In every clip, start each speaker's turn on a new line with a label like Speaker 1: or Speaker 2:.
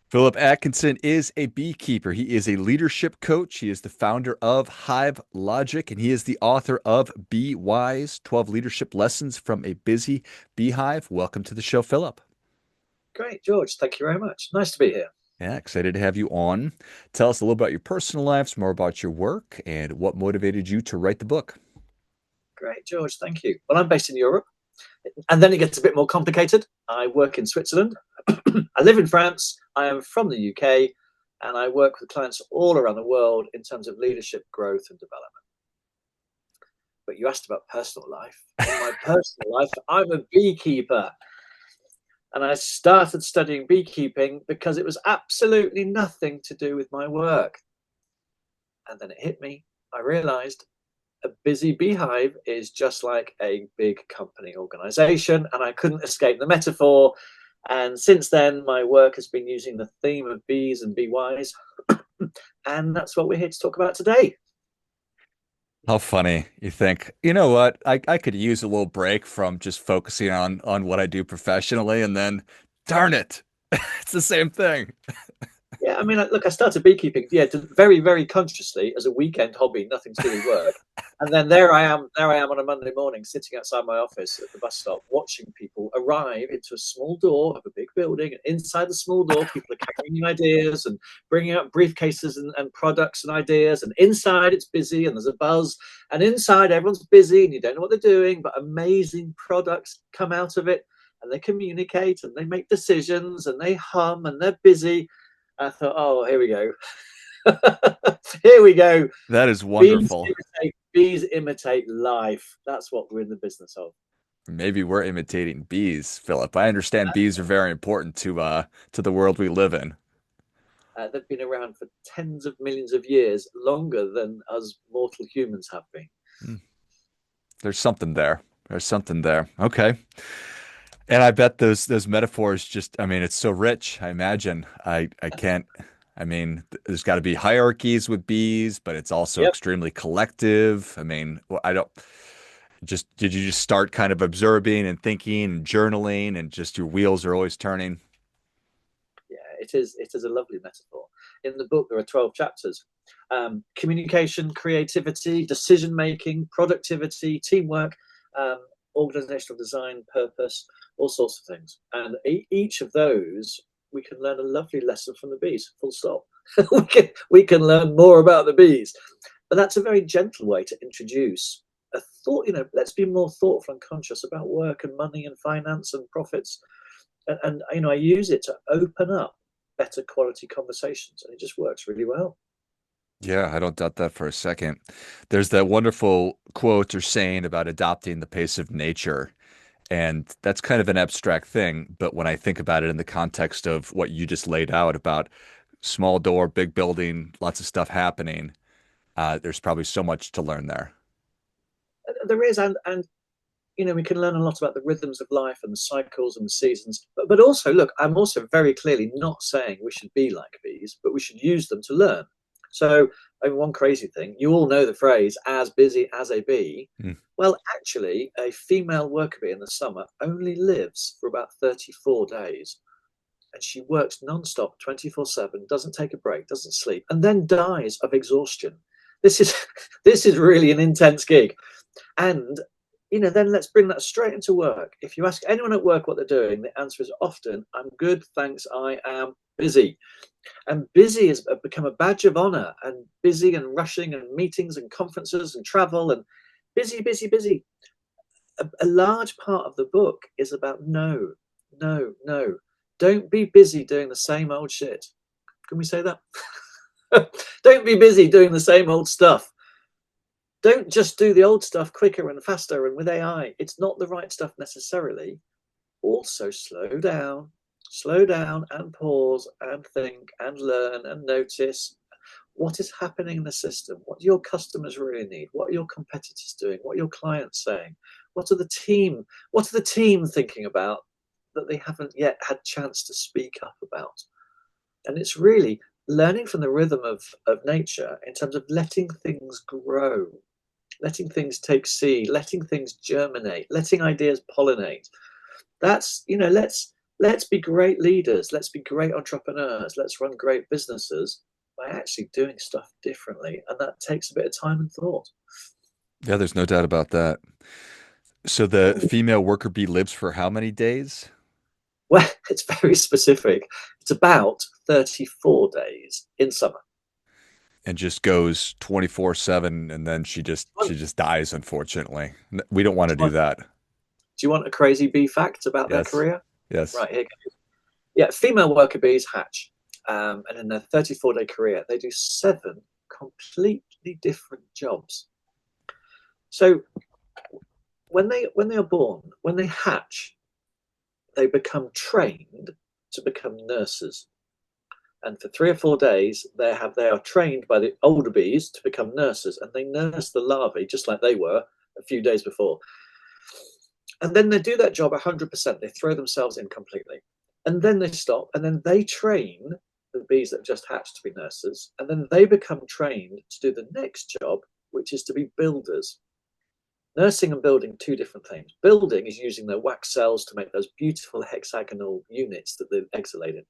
Speaker 1: Philip Atkinson is a beekeeper. He is a leadership coach. He is the founder of Hive Logic, and he is the author of Be Wise 12 Leadership Lessons from a Busy Beehive. Welcome to the show, Philip.
Speaker 2: Great, George. Thank you very much. Nice to be here.
Speaker 1: Yeah, excited to have you on. Tell us a little about your personal lives, more about your work, and what motivated you to write the book.
Speaker 2: Great, George. Thank you. Well, I'm based in Europe, and then it gets a bit more complicated. I work in Switzerland. I live in France. I am from the UK, and I work with clients all around the world in terms of leadership, growth, and development. But you asked about personal life. In my personal life, I'm a beekeeper. And I started studying beekeeping because it was absolutely nothing to do with my work. And then it hit me. I realized a busy beehive is just like a big company organization, and I couldn't escape the metaphor. And since then, my work has been using the theme of bees and be wise. And that's what we're here to talk about today.
Speaker 1: How funny. You think, you know what? I could use a little break from just focusing on what I do professionally, and then darn it, it's the same thing.
Speaker 2: Yeah, I mean, look, I started beekeeping, yeah, very, very consciously as a weekend hobby, nothing to do with work. And then there I am on a Monday morning, sitting outside my office at the bus stop, watching people arrive into a small door of a big building. And inside the small door, people are carrying ideas and bringing out briefcases and products and ideas. And inside, it's busy and there's a buzz. And inside, everyone's busy and you don't know what they're doing, but amazing products come out of it. And they communicate and they make decisions and they hum and they're busy. I thought, oh, here we go. Here we go.
Speaker 1: That is
Speaker 2: Bees
Speaker 1: wonderful.
Speaker 2: bees imitate life. That's what we're in the business of.
Speaker 1: Maybe we're imitating bees, Philip. I understand bees are very important to the world we live in.
Speaker 2: They've been around for tens of millions of years, longer than us mortal humans have been.
Speaker 1: Hmm. There's something there. There's something there. Okay. And I bet those metaphors just, I mean, it's so rich. I imagine. I can't, I mean, there's got to be hierarchies with bees, but it's also
Speaker 2: Yep.
Speaker 1: extremely collective. I mean, I don't just, did you just start kind of observing and thinking and journaling and just your wheels are always turning?
Speaker 2: Yeah, it is. It is a lovely metaphor. In the book, there are 12 chapters: communication, creativity, decision making, productivity, teamwork, um, organizational design, purpose, all sorts of things. And each of those, we can learn a lovely lesson from the bees. Full stop. We can learn more about the bees, but that's a very gentle way to introduce a thought. Let's be more thoughtful and conscious about work and money and finance and profits, and I use it to open up better quality conversations, and it just works really well.
Speaker 1: Yeah, I don't doubt that for a second. There's that wonderful quote or saying about adopting the pace of nature. And that's kind of an abstract thing. But when I think about it in the context of what you just laid out about small door, big building, lots of stuff happening, there's probably so much to learn there.
Speaker 2: There is, and we can learn a lot about the rhythms of life and the cycles and the seasons. But also, look, I'm also very clearly not saying we should be like bees, but we should use them to learn. So, I mean, one crazy thing, you all know the phrase "as busy as a bee."
Speaker 1: Mm.
Speaker 2: Well, actually, a female worker bee in the summer only lives for about 34 days. And she works non-stop 24/7, doesn't take a break, doesn't sleep, and then dies of exhaustion. This is this is really an intense gig. And then let's bring that straight into work. If you ask anyone at work what they're doing, the answer is often, I'm good, thanks, I am busy. And busy has become a badge of honor, and busy and rushing and meetings and conferences and travel and busy, busy, busy. A large part of the book is about no, no, no. Don't be busy doing the same old shit. Can we say that? Don't be busy doing the same old stuff. Don't just do the old stuff quicker and faster and with AI. It's not the right stuff necessarily. Also, slow down and pause and think and learn and notice what is happening in the system. What do your customers really need? What are your competitors doing? What are your clients saying? What are the team thinking about that they haven't yet had chance to speak up about? And it's really learning from the rhythm of nature in terms of letting things grow, letting things take seed, letting things germinate, letting ideas pollinate. Let's Let's be great leaders. Let's be great entrepreneurs. Let's run great businesses by actually doing stuff differently. And that takes a bit of time and thought.
Speaker 1: Yeah, there's no doubt about that. So the female worker bee lives for how many days?
Speaker 2: Well, it's very specific. It's about 34 days in summer.
Speaker 1: And just goes 24/7 and then she just dies, unfortunately. We don't want to do that.
Speaker 2: Do you want a crazy bee fact about their
Speaker 1: Yes.
Speaker 2: career?
Speaker 1: Yes.
Speaker 2: Right, here goes. Yeah, female worker bees hatch. And in their 34-day career, they do 7 completely different jobs. So when they are born, when they hatch, they become trained to become nurses. And for 3 or 4 days, they are trained by the older bees to become nurses, and they nurse the larvae just like they were a few days before. And then they do that job 100%. They throw themselves in completely. And then they stop, and then they train the bees that have just hatched to be nurses. And then they become trained to do the next job, which is to be builders. Nursing and building, two different things. Building is using their wax cells to make those beautiful hexagonal units that the eggs are laid in.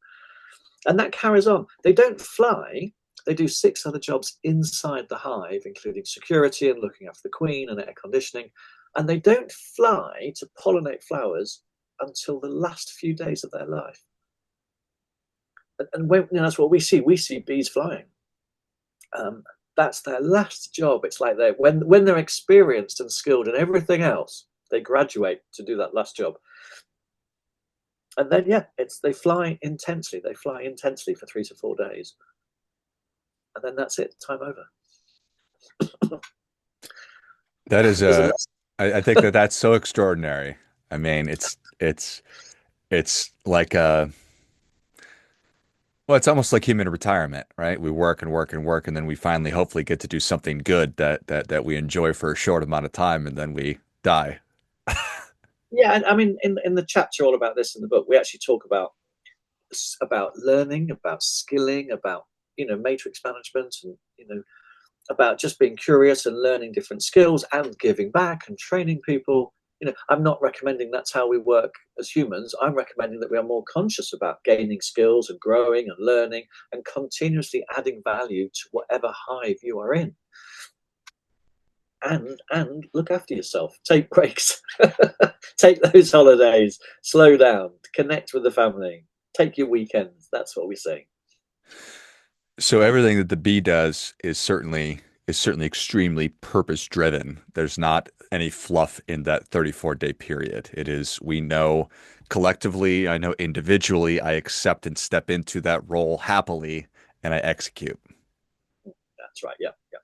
Speaker 2: And that carries on. They don't fly. They do 6 other jobs inside the hive, including security and looking after the queen and air conditioning. And they don't fly to pollinate flowers until the last few days of their life. And when, that's what we see. We see bees flying. That's their last job. It's like when they're experienced and skilled in everything else, they graduate to do that last job. And then they fly intensely. They fly intensely for 3 to 4 days, and then that's it. Time over.
Speaker 1: That is
Speaker 2: Isn't
Speaker 1: I think that that's so extraordinary. I mean, it's like well, it's almost like human retirement, right? We work and work and work, and then we finally hopefully get to do something good that we enjoy for a short amount of time, and then we die.
Speaker 2: Yeah, and I mean, in the chapter all about this in the book, we actually talk about learning, about skilling, about matrix management, and about just being curious and learning different skills and giving back and training people. I'm not recommending that's how we work as humans. I'm recommending that we are more conscious about gaining skills and growing and learning and continuously adding value to whatever hive you are in. And look after yourself. Take breaks. Take those holidays. Slow down. Connect with the family. Take your weekends. That's what we say.
Speaker 1: So everything that the bee does is certainly extremely purpose driven. There's not any fluff in that 34-day period. It is, we know collectively, I know individually, I accept and step into that role happily and I execute.
Speaker 2: That's right. Yeah. Yeah.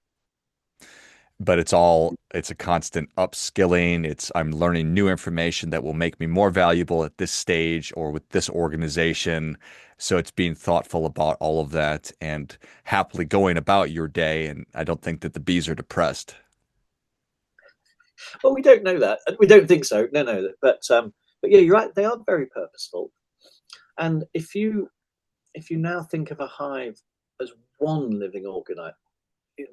Speaker 1: But it's a constant upskilling. I'm learning new information that will make me more valuable at this stage or with this organization. So it's being thoughtful about all of that and happily going about your day. And I don't think that the bees are depressed.
Speaker 2: Well, we don't know that. We don't think so. No. But yeah, you're right. They are very purposeful. And if you now think of a hive as one living organism,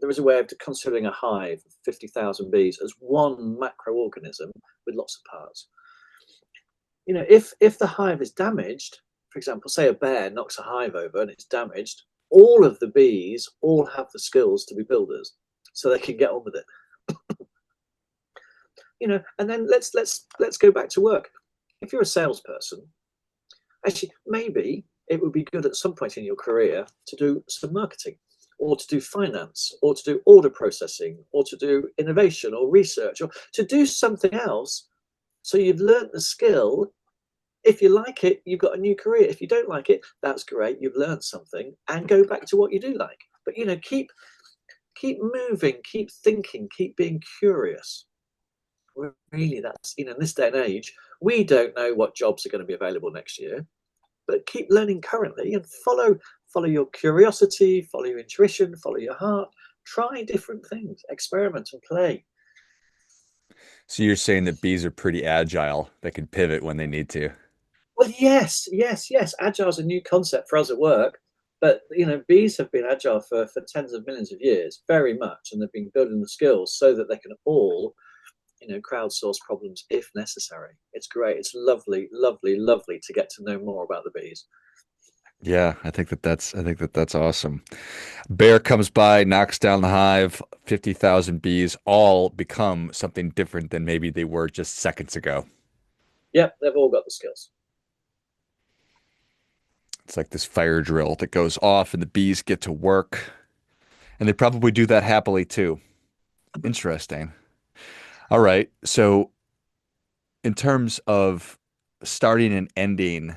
Speaker 2: there is a way of considering a hive of 50,000 bees as one macroorganism with lots of parts. If the hive is damaged, for example, say a bear knocks a hive over and it's damaged, all of the bees all have the skills to be builders, so they can get on with it. And then let's go back to work. If you're a salesperson, actually maybe it would be good at some point in your career to do some marketing, or to do finance, or to do order processing, or to do innovation or research, or to do something else. So you've learned the skill. If you like it, you've got a new career. If you don't like it, that's great. You've learned something, and go back to what you do like. But keep moving, keep thinking, keep being curious. Really, that's in this day and age, we don't know what jobs are going to be available next year. But keep learning currently and follow your curiosity, follow your intuition, follow your heart. Try different things, experiment and play.
Speaker 1: So you're saying that bees are pretty agile, that can pivot when they need to.
Speaker 2: Well, yes. Agile is a new concept for us at work, but bees have been agile for tens of millions of years, very much, and they've been building the skills so that they can all crowdsource problems if necessary. It's great. It's lovely, lovely, lovely to get to know more about the bees.
Speaker 1: Yeah, I think that that's awesome. Bear comes by, knocks down the hive, 50,000 bees all become something different than maybe they were just seconds ago.
Speaker 2: Yep, they've all got the skills.
Speaker 1: It's like this fire drill that goes off and the bees get to work. And they probably do that happily too. Interesting. All right. So, in terms of starting and ending,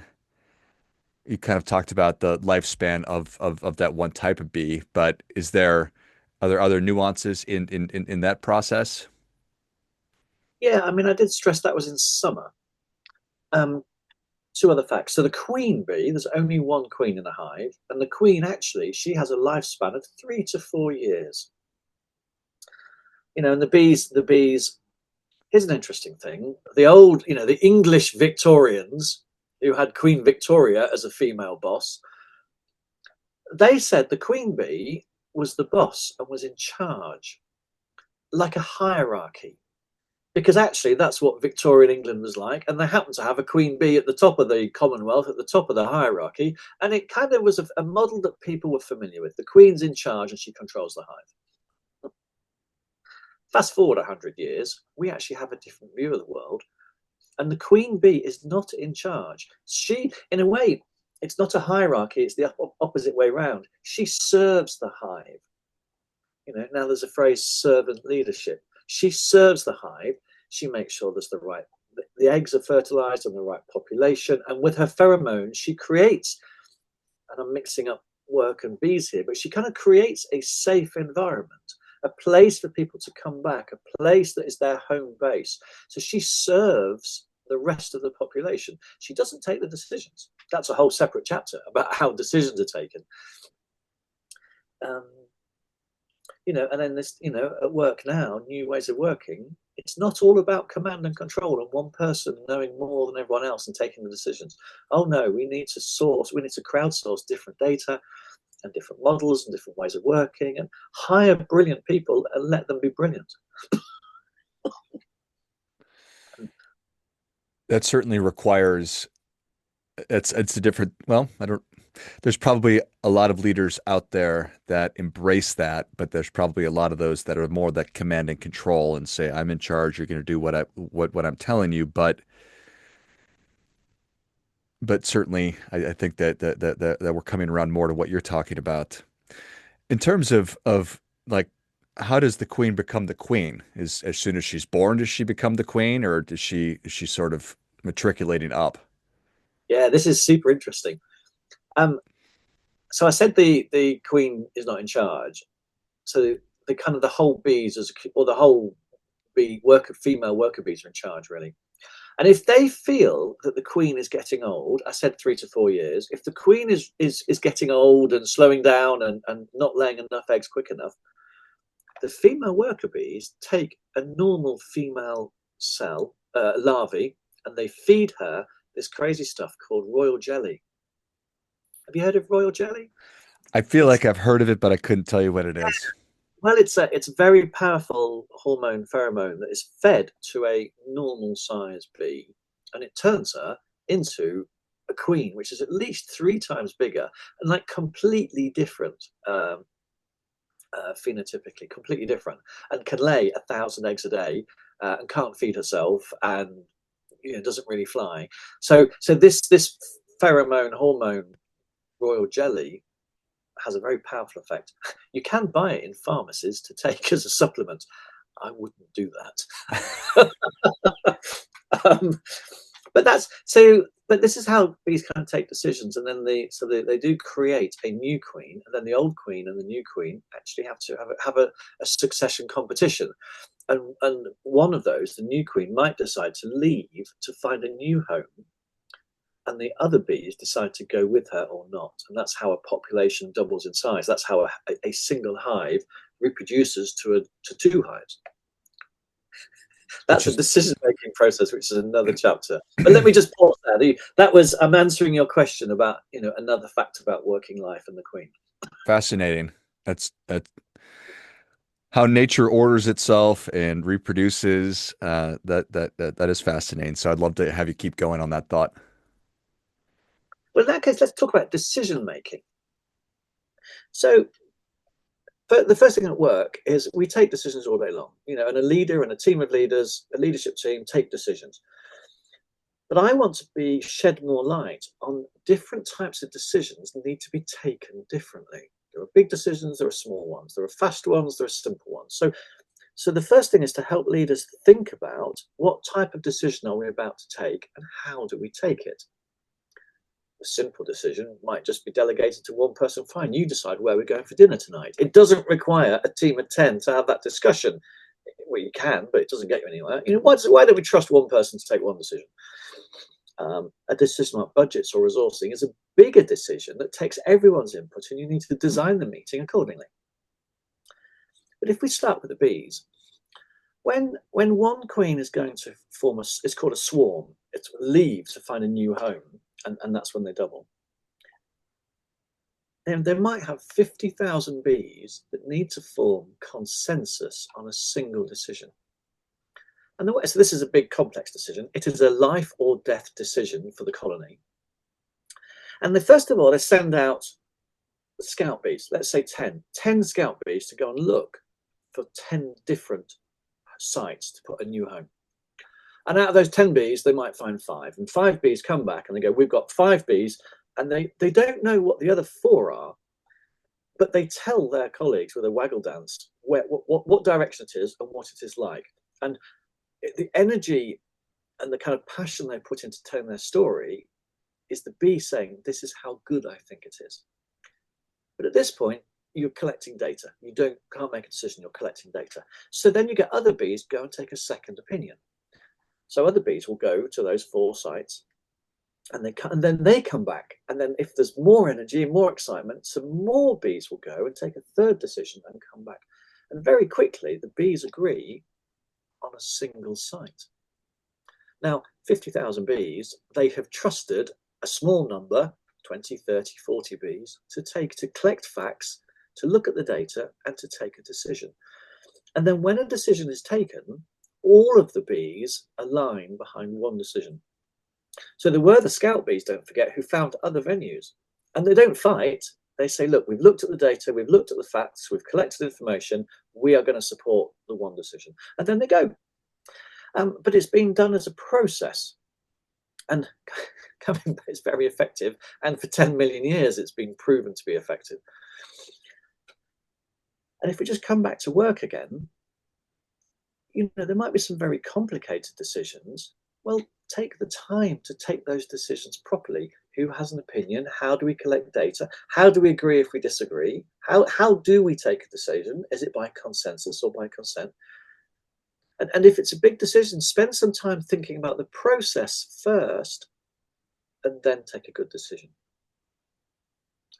Speaker 1: you kind of talked about the lifespan of that one type of bee, but are there other nuances in that process?
Speaker 2: Yeah, I mean, I did stress that was in summer. Um, Two other facts. So the queen bee, there's only one queen in a hive, and the queen actually, she has a lifespan of 3 to 4 years. And the bees. Here's an interesting thing: the English Victorians who had Queen Victoria as a female boss, they said the queen bee was the boss and was in charge, like a hierarchy. Because actually that's what Victorian England was like, and they happened to have a queen bee at the top of the Commonwealth, at the top of the hierarchy, and it kind of was a model that people were familiar with. The queen's in charge and she controls the hive. Fast forward 100 years, we actually have a different view of the world, and the queen bee is not in charge. She, in a way, it's not a hierarchy, it's the opposite way round. She serves the hive. Now there's a phrase, servant leadership. She serves the hive. She makes sure there's the eggs are fertilized and the right population. And with her pheromones, she creates, and I'm mixing up work and bees here, but she kind of creates a safe environment, a place for people to come back, a place that is their home base. So she serves the rest of the population. She doesn't take the decisions. That's a whole separate chapter about how decisions are taken. Um, and then this, at work now, new ways of working. It's not all about command and control and one person knowing more than everyone else and taking the decisions. Oh no, we need to crowdsource different data and different models and different ways of working and hire brilliant people and let them be brilliant.
Speaker 1: That certainly requires it's a different, well, I don't there's probably a lot of leaders out there that embrace that, but there's probably a lot of those that are more that command and control and say, I'm in charge, you're going to do what I'm telling you. But certainly I think that we're coming around more to what you're talking about. In terms of like how does the queen become the queen? Is as soon as she's born, does she become the queen, or is she sort of matriculating up?
Speaker 2: Yeah, this is super interesting. Um, so I said the queen is not in charge. So the kind of the whole bees or the whole female worker bees are in charge really. And if they feel that the queen is getting old, I said 3 to 4 years, if the queen is getting old and slowing down and not laying enough eggs quick enough, the female worker bees take a normal female cell, larvae, and they feed her this crazy stuff called royal jelly. Have you heard of royal jelly?
Speaker 1: I feel
Speaker 2: It's
Speaker 1: like I've heard of it, but I couldn't tell you what it is.
Speaker 2: Well, it's a very powerful hormone pheromone that is fed to a normal size bee, and it turns her into a queen, which is at least 3 times bigger and like completely different, phenotypically, completely different, and can lay 1,000 eggs a day, and can't feed herself, and doesn't really fly. So this pheromone hormone royal jelly has a very powerful effect. You can buy it in pharmacies to take as a supplement. I wouldn't do that. um, but that's so. But this is how bees kind of take decisions, and then they do create a new queen, and then the old queen and the new queen actually have to have a succession competition, and one of those, the new queen, might decide to leave to find a new home, and the other bees decide to go with her or not. And that's how a population doubles in size. That's how a single hive reproduces to two hives.
Speaker 1: Which
Speaker 2: That's a
Speaker 1: is
Speaker 2: decision-making process, which is another chapter. But let me just pause there. I'm answering your question about another fact about working life and the queen.
Speaker 1: fascinating. That's how nature orders itself and reproduces. That is fascinating. So I'd love to have you keep going on that thought.
Speaker 2: Well, in that case, let's talk about decision making. So the first thing at work is we take decisions all day long, and a leader and a team of leaders, a leadership team take decisions. But I want to be shed more light on different types of decisions that need to be taken differently. There are big decisions, there are small ones, there are fast ones, there are simple ones. So the first thing is to help leaders think about what type of decision are we about to take and how do we take it. A simple decision might just be delegated to one person. Fine, you decide where we're going for dinner tonight. It doesn't require a team of 10 to have that discussion. Well, you can, but it doesn't get you anywhere. Why don't we trust one person to take one decision? A decision like budgets or resourcing is a bigger decision that takes everyone's input, and you need to design the meeting accordingly. But if we start with the bees, when one queen is going to form it's called a swarm. It's leave to find a new home, and that's when they double. And they might have 50,000 bees that need to form consensus on a single decision. So this is a big complex decision. It is a life or death decision for the colony. And first of all, they send out scout bees, let's say 10 scout bees to go and look for 10 different sites to put a new home. And out of those 10 bees, they might find 5. And 5 bees come back and they go, we've got 5 bees. And they don't know what the other 4 are, but they tell their colleagues with a waggle dance what direction it is and what it is like. And the energy and the kind of passion they put into telling their story is the bee saying, this is how good I think it is. But at this point, you're collecting data. You can't make a decision, you're collecting data. So then you get other bees go and take a second opinion. So other bees will go to those 4 sites and then they come back. And then if there's more energy and more excitement, some more bees will go and take a third decision and come back. And very quickly, the bees agree on a single site. Now, 50,000 bees, they have trusted a small number, 20, 30, 40 bees, to collect facts, to look at the data, and to take a decision. And then when a decision is taken, all of the bees align behind one decision. So there were the scout bees, don't forget, who found other venues. And they don't fight. They say, look, we've looked at the data, we've looked at the facts, we've collected information, we are going to support the one decision. And then they go. But it's been done as a process. And it's very effective. And for 10 million years, it's been proven to be effective. And if we just come back to work again, there might be some very complicated decisions. Well, take the time to take those decisions properly. Who has an opinion? How do we collect data? How do we agree if we disagree? How do we take a decision? Is it by consensus or by consent? And if it's a big decision, spend some time thinking about the process first and then take a good decision.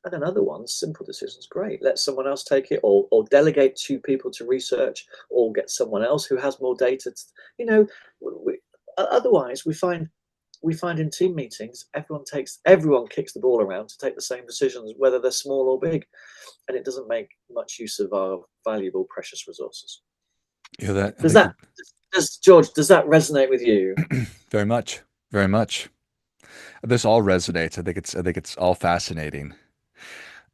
Speaker 2: And then other ones, simple decisions, great. Let someone else take it, or delegate 2 people to research, or get someone else who has more data. Otherwise, we find in team meetings, everyone kicks the ball around to take the same decisions, whether they're small or big, and it doesn't make much use of our valuable, precious resources.
Speaker 1: Yeah,
Speaker 2: George, does that resonate with you?
Speaker 1: very much, very much. This all resonates. I think it's all fascinating.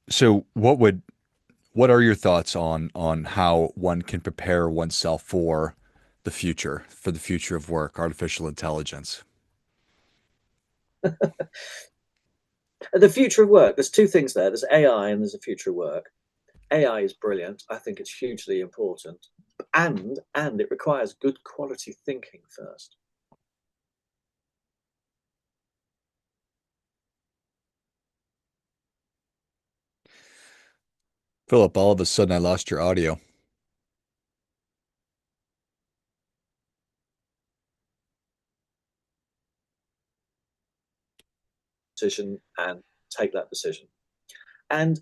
Speaker 1: So what are your thoughts on how one can prepare oneself for for the future of work, artificial intelligence?
Speaker 2: The future of work, there's 2 things there. There's AI and there's a future of work. AI is brilliant. I think it's hugely important. And it requires good quality thinking first.
Speaker 1: Philip, all of a sudden I lost your audio.
Speaker 2: Decision and take that decision. And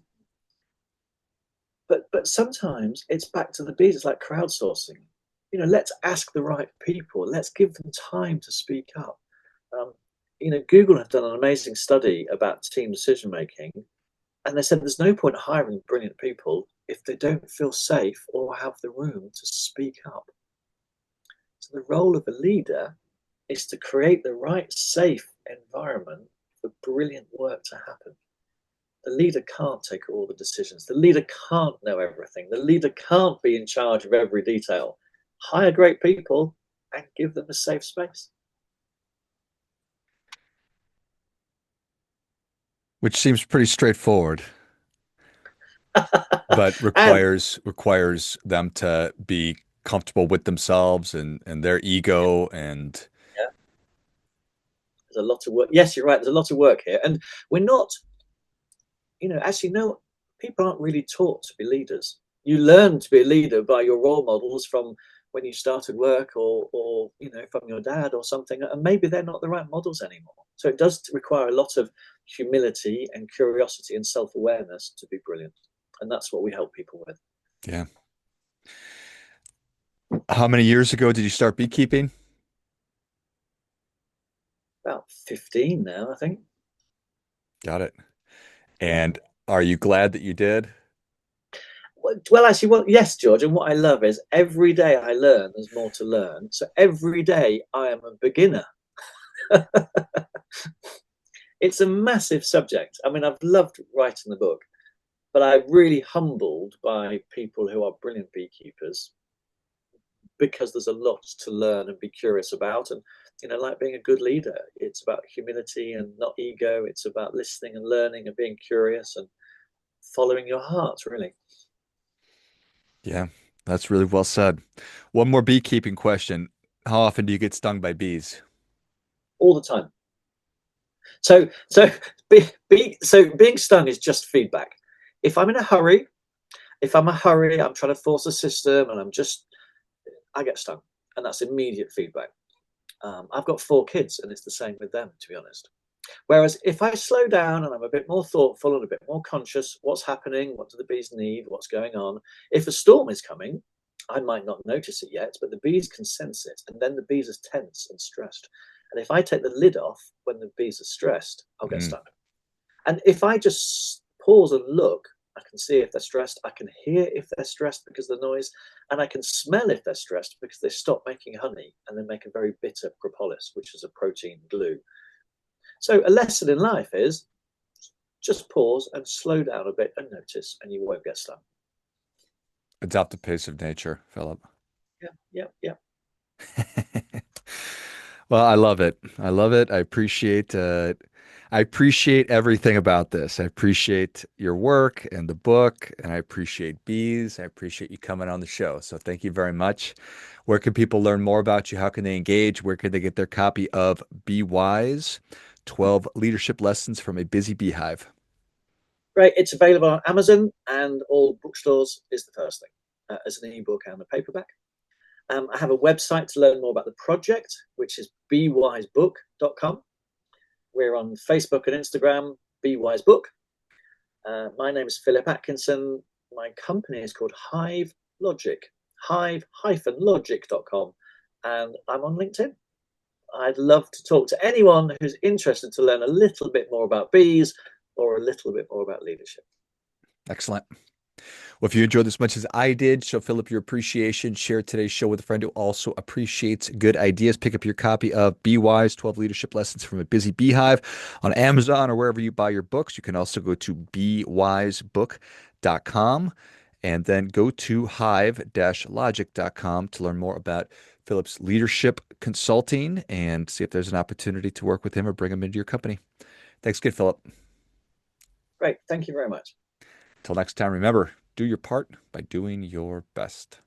Speaker 2: but sometimes it's back to the bees. It's like crowdsourcing. Let's ask the right people. Let's give them time to speak up. Google have done an amazing study about team decision making, and they said there's no point hiring brilliant people if they don't feel safe or have the room to speak up. So the role of a leader is to create the right safe environment for brilliant work to happen. The leader can't take all the decisions. The leader can't know everything. The leader can't be in charge of every detail. Hire great people and give them a safe space.
Speaker 1: Which seems pretty straightforward, but
Speaker 2: And
Speaker 1: requires them to be comfortable with themselves and their
Speaker 2: yeah,
Speaker 1: ego and
Speaker 2: yeah, there's a lot of work. Yes, you're right. There's a lot of work here. And we're not, actually, no, people aren't really taught to be leaders. You learn to be a leader by your role models from when you started work or from your dad or something, and maybe they're not the right models anymore. So it does require a lot of humility and curiosity and self-awareness to be brilliant, and that's what we help people with.
Speaker 1: yeah. How many years ago did you start beekeeping?
Speaker 2: About 15 now, I think.
Speaker 1: Got it.
Speaker 2: Yeah.
Speaker 1: And are you glad that you did?
Speaker 2: Well, actually, yes, George. And what I love is every day I learn. There's more to learn. So every day I am a beginner. It's a massive subject. I mean, I've loved writing the book, but I'm really humbled by people who are brilliant beekeepers because there's a lot to learn and be curious about. And, like being a good leader, it's about humility and not ego. It's about listening and learning and being curious and following your heart, really,
Speaker 1: Yeah, that's really well said. One more beekeeping question. How often do you get stung by bees?
Speaker 2: all the time. So being stung is just feedback. If I'm in a hurry, I'm trying to force a system and I get stung, and that's immediate feedback. I've got 4 kids, and it's the same with them, to be honest. Whereas if I slow down and I'm a bit more thoughtful and a bit more conscious, what's happening, what do the bees need, what's going on? If a storm is coming, I might not notice it yet, but the bees can sense it, and then the bees are tense and stressed. And if I take the lid off when the bees are stressed, I'll get
Speaker 1: Mm,
Speaker 2: stung. And if I just pause and look, I can see if they're stressed. I can hear if they're stressed because of the noise. And I can smell if they're stressed because they stop making honey and they make a very bitter propolis, which is a protein glue. So a lesson in life is just pause and slow down a bit and notice, and you won't get stung.
Speaker 1: adopt the pace of nature, Philip.
Speaker 2: Yeah, yeah, yeah.
Speaker 1: Well, I love it. I love it. I appreciate everything about this. I appreciate your work and the book, and I appreciate bees. I appreciate you coming on the show. So thank you very much. Where can people learn more about you? How can they engage? Where can they get their copy of Be Wise, 12 Leadership Lessons from a Busy Beehive?
Speaker 2: Great. It's available on Amazon and all bookstores is the first thing, as an ebook and a paperback. I have a website to learn more about the project, which is bewisebook.com. We're on Facebook and Instagram, bewisebook. My name is Philip Atkinson. My company is called Hive Logic, hive-logic.com. And I'm on LinkedIn. I'd love to talk to anyone who's interested to learn a little bit more about bees or a little bit more about leadership.
Speaker 1: Excellent. Well, if you enjoyed this as much as I did, show Philip your appreciation. Share today's show with a friend who also appreciates good ideas. Pick up your copy of Be Wise, 12 Leadership Lessons from a Busy Beehive on Amazon or wherever you buy your books. You can also go to bewisebook.com and then go to hive-logic.com to learn more about Philip's leadership consulting and see if there's an opportunity to work with him or bring him into your company. Thanks again, Philip.
Speaker 2: Great. Thank you very much.
Speaker 1: Till next time, remember, do your part by doing your best.